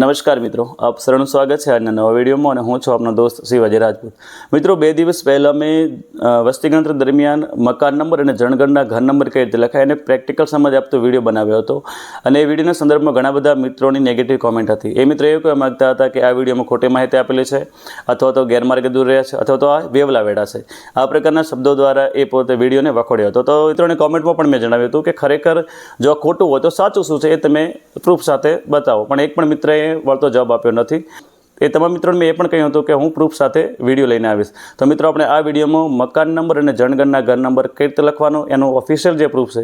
नमस्कार मित्रों, आप सर्वનું સ્વાગત છે આજના નવા વિડીયોમાં અને હું છું આપનો દોસ્ત શિવાજી રાજપૂત। મિત્રો, 2 દિવસ પહેલાં મેં વસ્તી ગણતરી દરમિયાન મકાન નંબર અને જણગણના ઘર નંબર કઈ રીતે લખાય અને પ્રેક્ટિકલ સમજ આપતો વિડીયો બનાવ્યો હતો અને એ વિડીયોના સંદર્ભમાં ઘણા બધા મિત્રોની નેગેટિવ કોમેન્ટ હતી। એ મિત્રો એવું કહેવા માગતા હતા કે આ વિડીયોમાં ખોટી માહિતી આપેલી છે અથવા તો ગેરમાર્ગે દૂર રહ્યા છે અથવા તો આ વેવલા વેડા છે, આ પ્રકારના શબ્દો દ્વારા એ પોતે વિડીયોને વખોડ્યો હતો। તો મિત્રોની કોમેન્ટમાં પણ મેં જણાવ્યું હતું કે ખરેખર જો આ ખોટું હોય તો સાચું શું છે એ તમે પ્રૂફ સાથે બતાવો, પણ એક પણ મિત્રએ વળતો જવાબ આપ્યો નથી। એ તમામ મિત્રોને મેં એ પણ કહ્યું હતું કે હું પ્રૂફ સાથે વિડીયો લઈને આવીશ। તો મિત્રો, આપણે આ વિડીયોમાં મકાન નંબર અને જણગણના ઘર નંબર કઈ રીતે લખવાનો એનો ઓફિશિયલ જે પ્રૂફ છે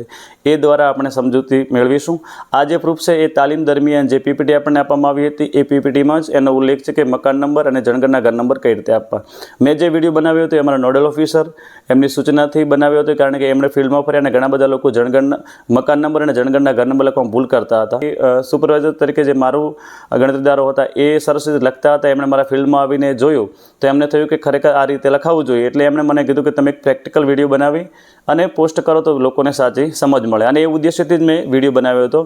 એ દ્વારા આપણે સમજૂતી મેળવીશું। આ જે પ્રૂફ છે એ તાલીમ દરમિયાન જે પીપીટી આપણને આપવામાં આવી હતી એ પીપીટીમાં જ એનો ઉલ્લેખ છે કે મકાન નંબર અને જણગણના ઘર નંબર કઈ રીતે આપવા। મેં જે વિડીયો બનાવ્યો હતો એ અમારા નોડલ ઓફિસર એમની સૂચનાથી બનાવ્યો હતો, કારણ કે એમણે ફિલ્ડમાં ફર્યા અને ઘણા બધા લોકો મકાન નંબર અને જણગણના ઘર નંબર લખવામાં ભૂલ કરતા હતા। સુપરવાઇઝર તરીકે જે મારું ગણતરીદારો હતા એ સરસ રીતે લખતા હતા, એમણે મારા ફિલ્ડમાં આવીને જોયું તો એમને થયું કે ખરેખર આ રીતે લખાવવું જોઈએ, એટલે એમણે મને કીધું કે તમે એક પ્રેક્ટિકલ વિડીયો બનાવી અને પોસ્ટ કરો તો લોકોને સાચી સમજ મળે, અને એ ઉદ્દેશ્યથી જ મેં વિડીયો બનાવ્યો હતો।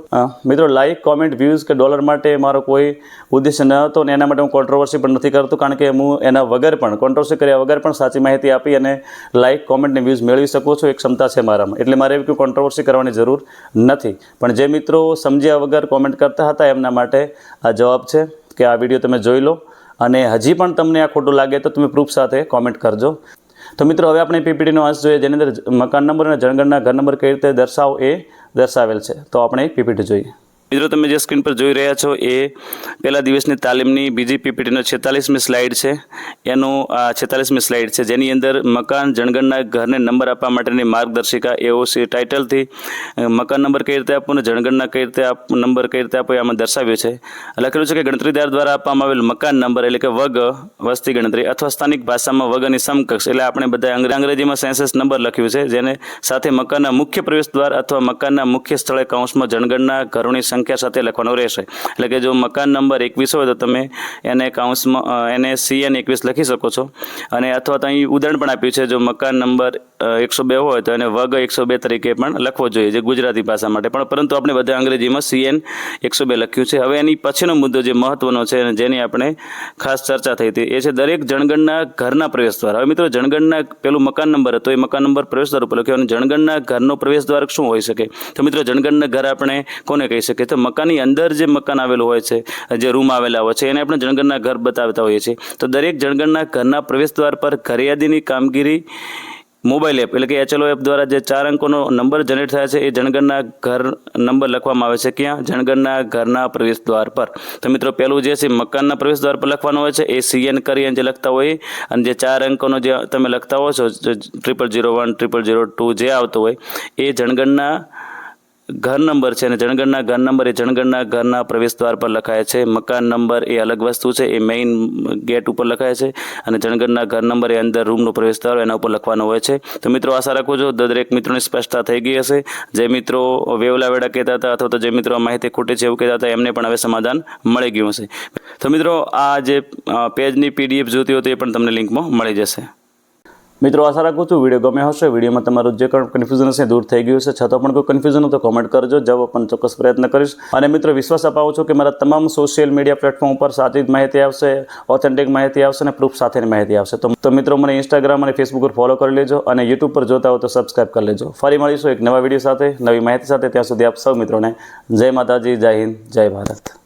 મિત્રો, લાઇક, કોમેન્ટ, વ્યૂઝ કે ડોલર માટે મારો કોઈ ઉદ્દેશ્ય ન હતો અને એના માટે હું કોન્ટ્રોવર્સી પણ નથી કરતો, કારણ કે હું એના વગર પણ કોન્ટ્રોવર્સી કર્યા વગર પણ સાચી માહિતી આપી અને લાઇક, કોમેન્ટ ને વ્યૂઝ મેળવી શકું છું, એક ક્ષમતા છે મારામાં, એટલે મારે એવી કોઈ કોન્ટ્રોવર્સી કરવાની જરૂર નથી। પણ જે મિત્રો સમજ્યા વગર કોમેન્ટ કરતા હતા એમના માટે આ જવાબ છે કે આ વિડીયો તમે જોઈ લો અને હજી પણ તમને આ ખોટું લાગે તો તમે પ્રૂફ સાથે કોમેન્ટ કરજો। તો મિત્રો, હવે આપણે પીપીટીનો અંશ જોઈએ જેની અંદર મકાન નંબર અને જણગણના ઘર નંબર કઈ રીતે દર્શાવો એ દર્શાવેલ છે। તો આપણે પીપીટી જોઈએ। મિત્રો, તમે જે સ્ક્રીન પર જોઈ રહ્યા છો એ પહેલા દિવસની તાલીમની બીજી પીપીટીનો 46મી સ્લાઇડ છે। એનું આ 46મી સ્લાઇડ છે જેની અંદર મકાન જણગણના ઘરને નંબર આપવા માટેની માર્ગદર્શિકા એવું છે ટાઇટલથી મકાન નંબર કઈ રીતે આપવો અને જણગણના કઈ રીતે નંબર કઈ રીતે આપવો આમાં દર્શાવ્યું છે। લખેલું છે કે ગણતરીદાર દ્વારા આપવામાં આવેલ મકાન નંબર એટલે કે વગ વસ્તી ગણતરી અથવા સ્થાનિક ભાષામાં વગની સમકક્ષ, એટલે આપણે બધા અંગ્રેજીમાં સેન્સસ નંબર લખ્યું છે, જેને સાથે મકાનના મુખ્ય પ્રવેશ દ્વાર અથવા મકાનના મુખ્ય સ્થળે કૌંસમાં જણગણના ઘરોની સંખ્યા સાથે લખવાનો રહેશે। એટલે કે જો મકાન નંબર 21 હોય તો તમે એને કૌંસમાં એને CN 21 લખી શકો છો, અને અથવા તો અહીં ઉદાહરણ પણ આપ્યું છે, જો મકાન નંબર 102 હોય તો એને વગ 102 તરીકે પણ લખવો જોઈએ, જે ગુજરાતી ભાષા માટે, પણ પરંતુ આપણે બધા અંગ્રેજીમાં CN 102 લખ્યું છે। હવે એની પછીનો મુદ્દો જે મહત્વનો છે અને જેની આપણે ખાસ ચર્ચા થઈ હતી એ છે દરેક જણગણના ઘરના પ્રવેશ દ્વાર। હવે મિત્રો, જણગણના પેલું મકાન નંબર હતો એ મકાન નંબર પ્રવેશ દ્વાર ઉપર લખ્યો, અને જણગણના ઘરનો પ્રવેશ દ્વાર શું હોઈ શકે? તો મિત્રો, જણગણના ઘર આપણે કોને કહી શકીએ? તો મકાનની અંદર જે મકાન આવેલું હોય છે, જે રૂમ આવેલા હોય છે, એને આપણે જણગણના ઘર બતાવતા હોઈએ છીએ। તો દરેક જણગણના ઘરના પ્રવેશ દ્વાર પર ઘરયાદીની કામગીરી મોબાઈલ એપ એટલે કે HLO એપ દ્વારા જે 4 અંકોનો નંબર જનરેટ થાય છે એ જણગણના ઘર નંબર લખવામાં આવે છે। ક્યાં? જણગણના ઘરના પ્રવેશ દ્વાર પર। તો મિત્રો, પેલું જે છે મકાનના પ્રવેશ દ્વાર પર લખવાનું હોય છે એ CN કરીને જે લખતા હોય, અને જે 4 અંકોનો જે તમે લખતા હો છો 0001 0002 જે આવતો હોય એ જણગણના ઘર નંબર છે, અને જણગણના ઘર નંબર એ જણગણના ઘરના પ્રવેશ દ્વાર પર લખાય છે। મકાન નંબર એ અલગ વસ્તુ છે, એ મેઇન ગેટ ઉપર લખાય છે, અને જણગણના ઘર નંબર એ અંદર રૂમનો પ્રવેશ દ્વાર એના ઉપર લખવાનો હોય છે। તો મિત્રો, આશા રાખું છું દરેક મિત્રોની સ્પષ્ટતા થઈ ગઈ હશે। જે મિત્રો વેવલા વેડા કહેતા હતા અથવા તો જે મિત્રો માહિતી ખોટી છે એવું કહેતા હતા એમને પણ હવે સમાધાન મળી ગયું હશે। તો મિત્રો, આ જે પેજની PDF જોતી હોય તો એ પણ તમને લિંકમાં મળી જશે। મિત્રો, આશા રાખું છું વિડીયો ગમ્યો હશે, વિડીયોમાં તમારું જે પણ કન્ફ્યુઝન હશે દૂર થઈ ગયું હશે। છતાં પણ કોઈ કન્ફ્યુઝન હોય તો કોમેન્ટ કરજો, જવાબ આપવાનો ચોક્કસ પ્રયત્ન કરીશ। અને મિત્રો, વિશ્વાસ અપાવું છું કે મારા તમામ સોશિયલ મીડિયા પ્લેટફોર્મ ઉપર સાચી જ માહિતી આવશે, ઓથેન્ટિક માહિતી આવશે અને પ્રૂફ સાથેની માહિતી આવશે। તો મિત્રો, મને ઇન્સ્ટાગ્રામ અને ફેસબુક પર ફોલો કરી લેજો અને યુટ્યુબ પર જોતા હો તો સબસ્ક્રાઈબ કરી લેજો। ફરી મળીશું એક નવા વિડીયો સાથે, નવી માહિતી સાથે। ત્યાં સુધી આપ સૌ મિત્રોને જય માતાજી, જય હિન્દ, જય ભારત।